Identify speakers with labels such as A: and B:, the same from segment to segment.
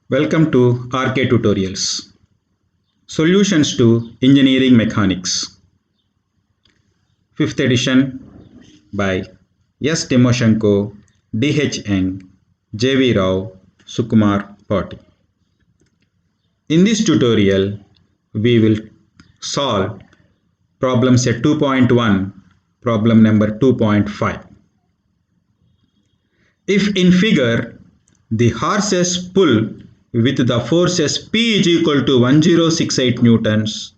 A: Welcome to RK Tutorials. Solutions to Engineering Mechanics. 5th edition by S. Timoshenko, D.H. Eng, J.V. Rao, Sukumar Patti. In this tutorial, we will solve problem set 2.1, problem number 2.5. If in figure, the horses pull with the forces P is equal to 1068 newtons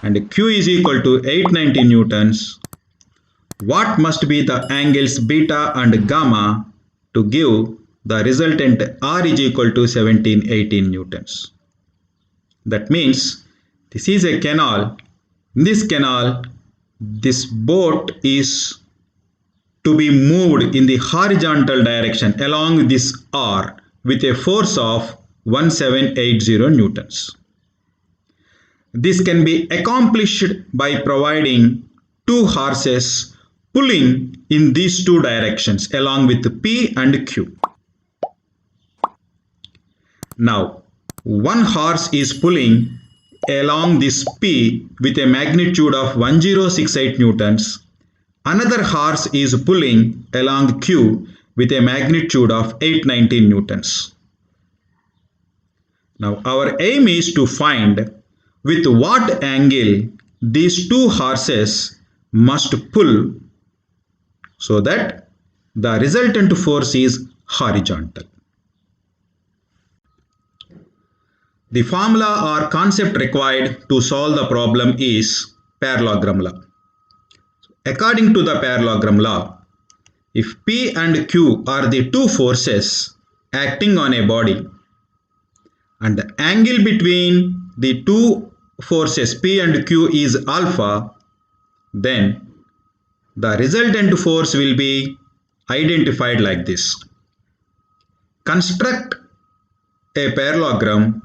A: and Q is equal to 890 newtons, what must be the angles beta and gamma to give the resultant R is equal to 1718 newtons? That means this is a canal. In this canal, this boat is to be moved in the horizontal direction along this R with a force of 1780 newtons. This can be accomplished by providing two horses pulling in these two directions along with P and Q. Now, one horse is pulling along this P with a magnitude of 1068 newtons. Another horse is pulling along Q with a magnitude of 890 newtons. Now our aim is to find with what angle these two horses must pull so that the resultant force is horizontal. The formula or concept required to solve the problem is parallelogram law. According to the parallelogram law, if P and Q are the two forces acting on a body and the angle between the two forces P and Q is alpha, then the resultant force will be identified like this. Construct a parallelogram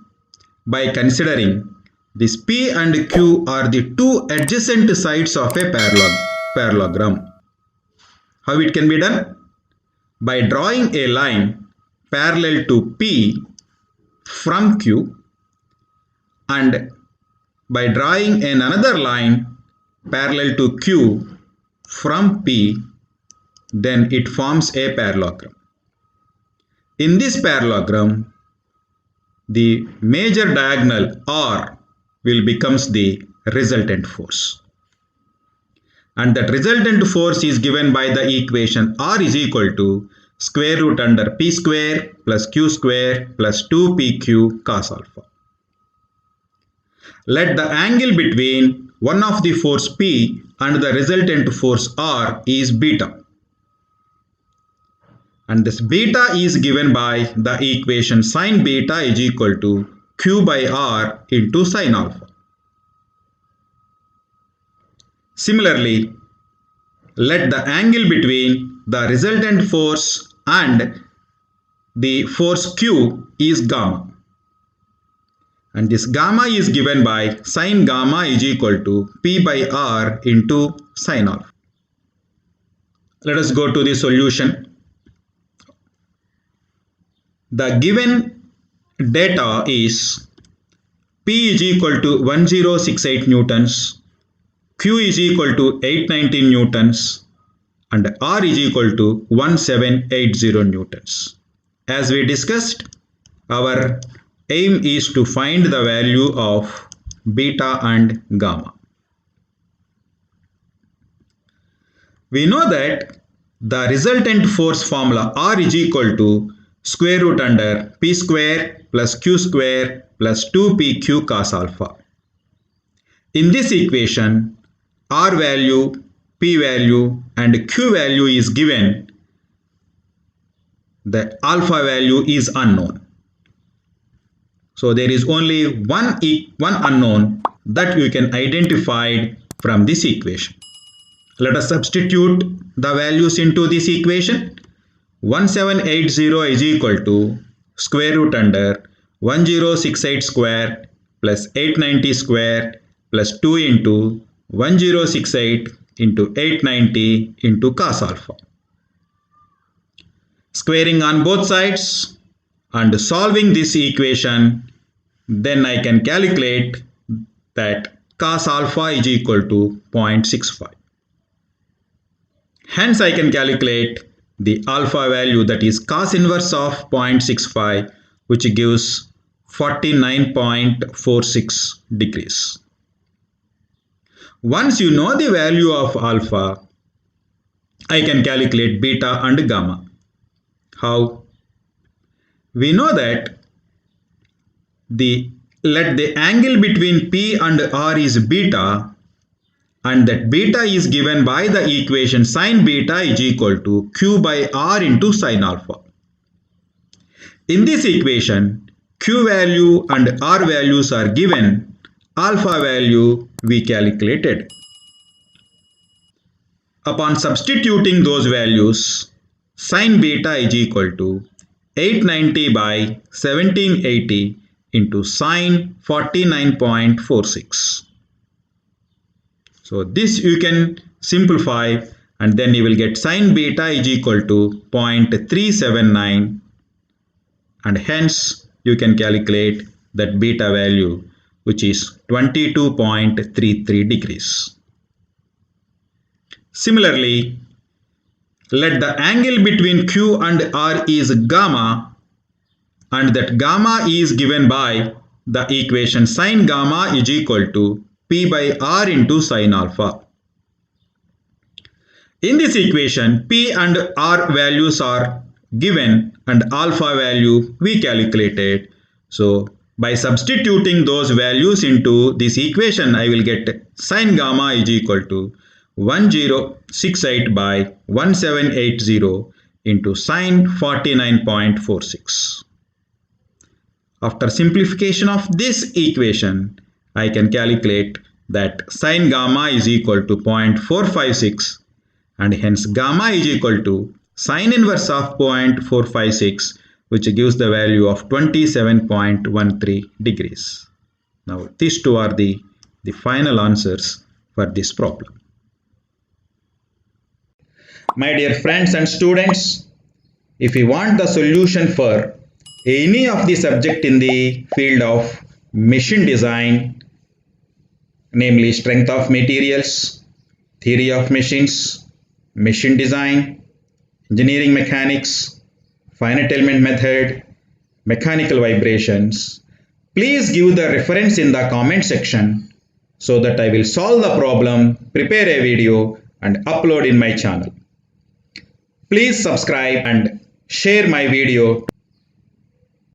A: by considering this P and Q are the two adjacent sides of a parallelogram. How it can be done? By drawing a line parallel to P from Q and by drawing another line parallel to Q from P, then it forms a parallelogram. In this parallelogram, the major diagonal R will becomes the resultant force. And that resultant force is given by the equation R is equal to square root under P square plus Q square plus 2PQ cos alpha. Let the angle between one of the force P and the resultant force R is beta. And this beta is given by the equation sin beta is equal to Q by R into sin alpha. Similarly, let the angle between the resultant force and the force Q is gamma. And this gamma is given by sin gamma is equal to P by R into sin alpha. Let us go to the solution. The given data is P is equal to 1068 newtons, Q is equal to 819 newtons and R is equal to 1780 newtons. As we discussed, our aim is to find the value of beta and gamma. We know that the resultant force formula R is equal to square root under P square plus Q square plus 2PQ cos alpha. In this equation, R value, P value and Q value is given. The alpha value is unknown. So there is only one unknown that you can identify from this equation. Let us substitute the values into this equation. 1780 is equal to square root under 1068 square plus 890 square plus 2 into 1068 into 890 into cos alpha. Squaring on both sides, and solving this equation, then I can calculate that cos alpha is equal to 0.65. Hence I can calculate the alpha value, that is cos inverse of 0.65, which gives 49.46 degrees. Once you know the value of alpha, I can calculate beta and gamma. How? We know that let the angle between P and R is beta, and that beta is given by the equation sin beta is equal to Q by R into sin alpha. In this equation, Q value and R values are given, alpha value we calculated. Upon substituting those values, sin beta is equal to 890 by 1780 into sin 49.46. So this you can simplify, and then you will get sin beta is equal to 0.379, and hence you can calculate that beta value, which is 22.33 degrees. Similarly, let the angle between Q and R is gamma, and that gamma is given by the equation sin gamma is equal to P by R into sin alpha. In this equation, P and R values are given and alpha value we calculated. So by substituting those values into this equation, I will get sin gamma is equal to 1068 by 1780 into sin 49.46. After simplification of this equation, I can calculate that sin gamma is equal to 0.456, and hence gamma is equal to sin inverse of 0.456, which gives the value of 27.13 degrees. Now these two are the final answers for this problem. My dear friends and students, if you want the solution for any of the subject in the field of machine design, namely strength of materials, theory of machines, machine design, engineering mechanics, finite element method, mechanical vibrations, please give the reference in the comment section so that I will solve the problem, prepare a video and upload in my channel. Please subscribe and share my video